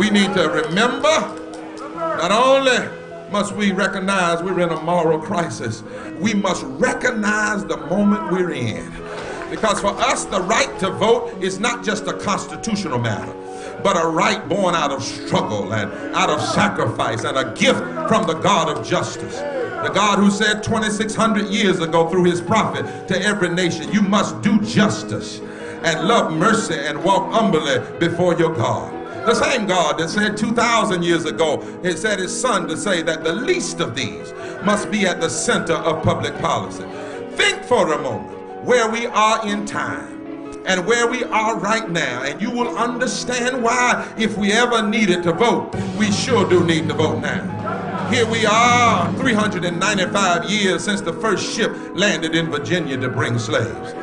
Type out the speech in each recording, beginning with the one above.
We need to remember, not only must we recognize we're in a moral crisis, we must recognize the moment we're in. Because for us, the right to vote is not just a constitutional matter, but a right born out of struggle and out of sacrifice and a gift from the God of justice. The God who said 2,600 years ago through his prophet to every nation, you must do justice and love mercy and walk humbly before your God. The same God that said 2,000 years ago, it said his son to say that the least of these must be at the center of public policy. Think for a moment where we are in time and where we are right now, and you will understand why, if we ever needed to vote, we sure do need to vote now. Here we are, 395 years since the first ship landed in Virginia to bring slaves.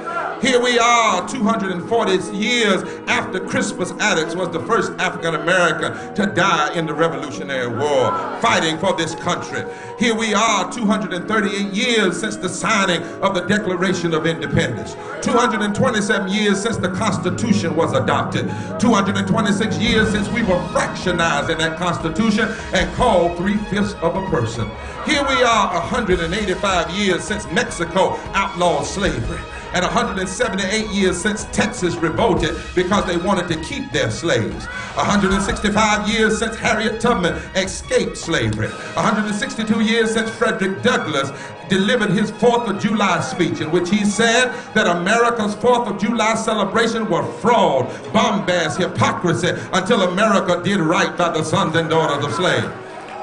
Here we are, 240 years after Crispus Attucks was the first African American to die in the Revolutionary War, fighting for this country. Here we are, 238 years since the signing of the Declaration of Independence. 227 years since the Constitution was adopted. 226 years since we were fractionized in that Constitution and called 3/5 of a person. Here we are, 185 years since Mexico outlawed slavery, and 178 years since Texas revolted because they wanted to keep their slaves. 165 years since Harriet Tubman escaped slavery. 162 years since Frederick Douglass delivered his 4th of July speech, in which he said that America's 4th of July celebration were fraud, bombast, hypocrisy, until America did right by the sons and daughters of slaves.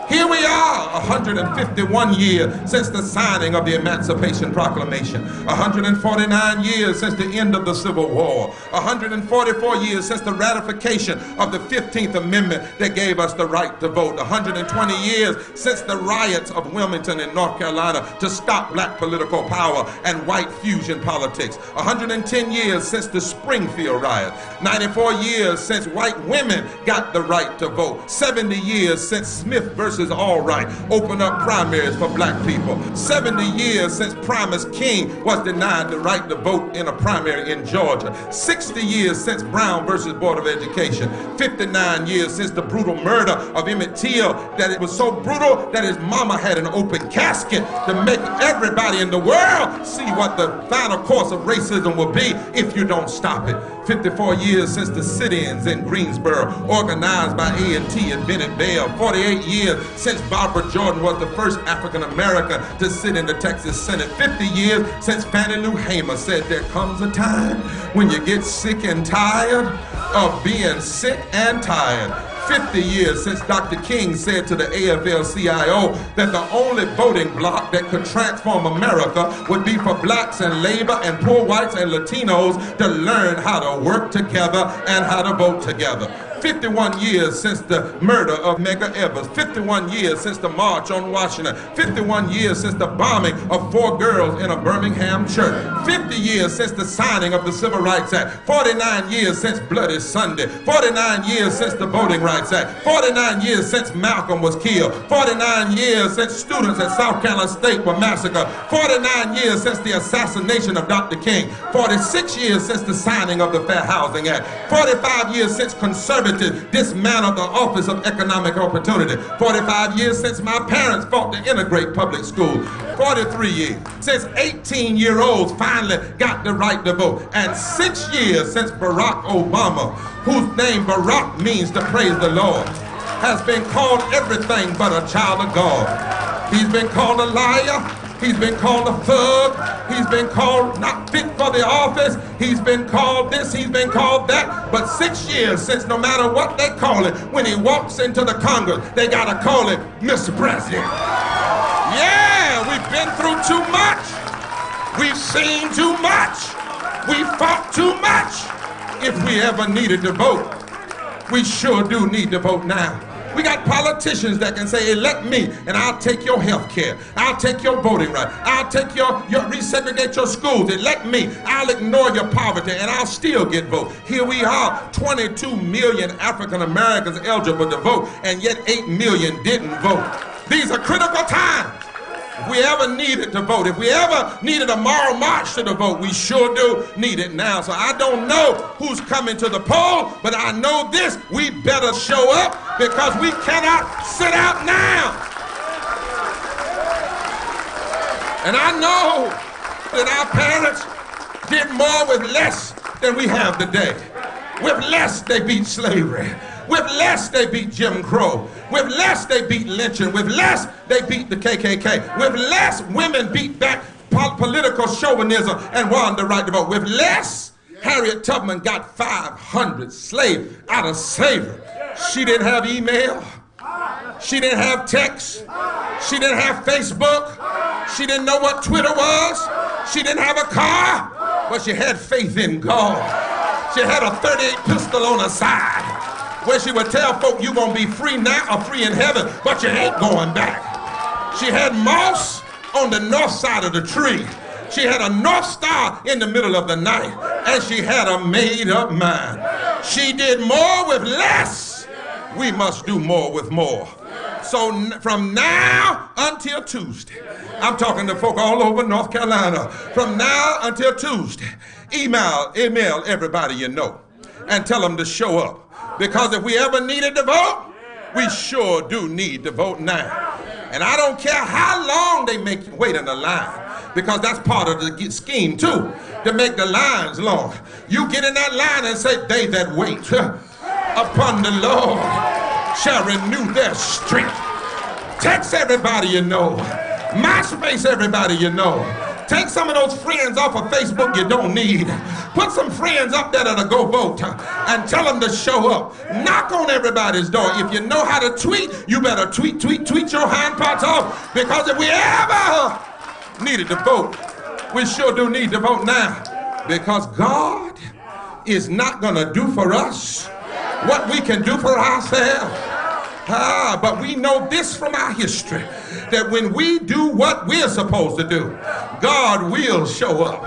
Here we are, 151 years since the signing of the Emancipation Proclamation, 149 years since the end of the Civil War, 144 years since the ratification of the 15th Amendment that gave us the right to vote, 120 years since the riots of Wilmington in North Carolina to stop black political power and white fusion politics, 110 years since the Springfield riot, 94 years since white women got the right to vote, 70 years since Smith versus Allwright opened up primaries for black people, 70 years since Primus King was denied the right to vote in a primary in Georgia, 60 years since Brown versus Board of Education, 59 years since the brutal murder of Emmett Till, that it was so brutal that his mama had an open casket to make everybody in the world see what the final course of racism will be if you don't stop it. 54 years since the sit-ins in Greensboro organized by A&T and Bennett Bell, 48 years since Barber Jordan was the first African American to sit in the Texas Senate, 50 years since Fannie Lou Hamer said there comes a time when you get sick and tired of being sick and tired. 50 years since Dr. King said to the AFL-CIO that the only voting bloc that could transform America would be for blacks and labor and poor whites and Latinos to learn how to work together and how to vote together. 51 years since the murder of Medgar Evers, 51 years since the March on Washington, 51 years since the bombing of 4 girls in a Birmingham church, 50 years since the signing of the Civil Rights Act, 49 years since Bloody Sunday, 49 years since the Voting Rights Act, 49 years since Malcolm was killed, 49 years since students at South Carolina State were massacred, 49 years since the assassination of Dr. King, 46 years since the signing of the Fair Housing Act, 45 years since conservatives dismantled the Office of Economic Opportunity, 45 years since my parents fought to integrate public schools, 43 years since 18-year-olds finally got the right to vote, and 6 years since Barack Obama, whose name Barack means to praise the Lord, has been called everything but a child of God. He's been called a liar. He's been called a thug. He's been called not fit for the office. He's been called this, he's been called that. But 6 years since, no matter what they call it, when he walks into the Congress, they gotta call him Mr. President. Yeah, we've been through too much. We've seen too much. We fought too much. If we ever needed to vote, we sure do need to vote now. We got politicians that can say, elect me and I'll take your health care. I'll take your voting right. I'll take your resegregate your schools. Elect me. I'll ignore your poverty and I'll still get vote. Here we are, 22 million African Americans eligible to vote, and yet 8 million didn't vote. These are critical times. If we ever needed to vote, if we ever needed a moral march to the vote, we sure do need it now. So I don't know who's coming to the poll, but I know this: we better show up, because we cannot sit out now. And I know that our parents did more with less than we have today. With less, they beat slavery. With less, they beat Jim Crow. With less, they beat lynching. With less, they beat the KKK. With less, women beat back political chauvinism and won the right to vote. With less, Harriet Tubman got 500 slaves out of slavery. She didn't have email. She didn't have text. She didn't have Facebook. She didn't know what Twitter was. She didn't have a car, but she had faith in God. She had a .38 pistol on her side, where she would tell folk, you're going to be free now or free in heaven, but you ain't going back. She had moss on the north side of the tree. She had a North Star in the middle of the night, and she had a made-up mind. She did more with less. We must do more with more. So from now until Tuesday, I'm talking to folk all over North Carolina. From now until Tuesday, email everybody you know and tell them to show up. Because if we ever needed to vote, we sure do need to vote now. And I don't care how long they make you wait in the line, because that's part of the scheme too, to make the lines long. You get in that line and say, they that wait upon the Lord shall renew their strength. Text everybody you know. MySpace everybody you know. Take some of those friends off of Facebook you don't need. Put some friends up there that'll go vote and tell them to show up. Knock on everybody's door. If you know how to tweet, you better tweet your hind parts off, because if we ever needed to vote, we sure do need to vote now, because God is not going to do for us what we can do for ourselves. But we know this from our history, that when we do what we're supposed to do, God will show up.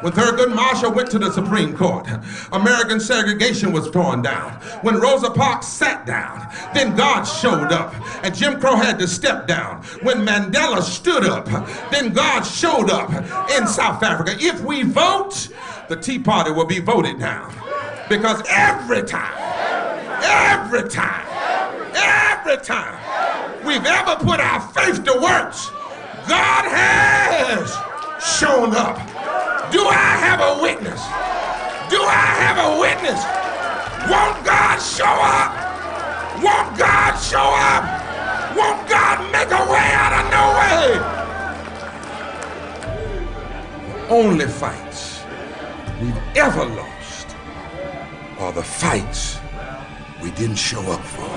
When Thurgood Marshall went to the Supreme Court, American segregation was torn down. When Rosa Parks sat down, then God showed up, and Jim Crow had to step down. When Mandela stood up, then God showed up in South Africa. If we vote, the Tea Party will be voted down, because every time we've ever put our faith to works, God has shown up. Do I have a witness? Do I have a witness? Won't God show up? Won't God show up? Won't God make a way out of no way? The only fights we've ever lost are the fights we didn't show up for.